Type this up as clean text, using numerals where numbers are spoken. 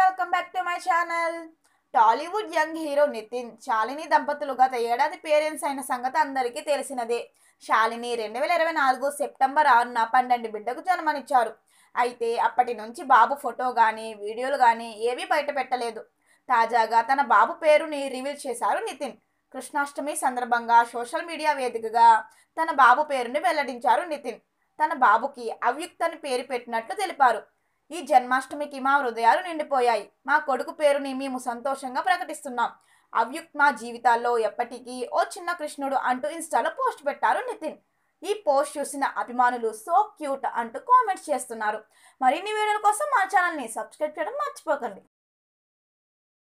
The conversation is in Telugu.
Welcome back to my channel. Tollywood young hero Nithin, Shalini దంపతులుగా ఏడాది పేరెంట్స్ అయిన సంగతి అందరికీ తెలిసినదే. శాలిని 2024 సెప్టెంబర్ 6న 12 బిడ్డకు జన్మనిచ్చారు. అయితే అప్పటి నుంచి బాబు ఫోటో కానీ వీడియోలు కానీ ఏవీ బయట పెట్టలేదు. తాజాగా తన బాబు పేరుని రివీల్ చేశారు నితిన్. కృష్ణాష్టమి సందర్భంగా సోషల్ మీడియా వేదికగా తన బాబు పేరుని వెల్లడించారు నితిన్. తన బాబుకి అవ్యుక్త్ అని పేరు పెట్టినట్లు తెలిపారు. ఈ జన్మాష్టమికి మా హృదయాలు నిండిపోయాయి. మా కొడుకు పేరుని మేము సంతోషంగా ప్రకటిస్తున్నాం. అవ్యుక్త్ మా జీవితాల్లో ఎప్పటికీ ఓ చిన్న కృష్ణుడు అంటూ ఇన్స్టాలో పోస్ట్ పెట్టారు నితిన్. ఈ పోస్ట్ చూసిన అభిమానులు సో క్యూట్ అంటూ కామెంట్స్ చేస్తున్నారు. మరిన్ని వీడియోల కోసం మా ఛానల్ని సబ్స్క్రైబ్ చేయడం మర్చిపోకండి.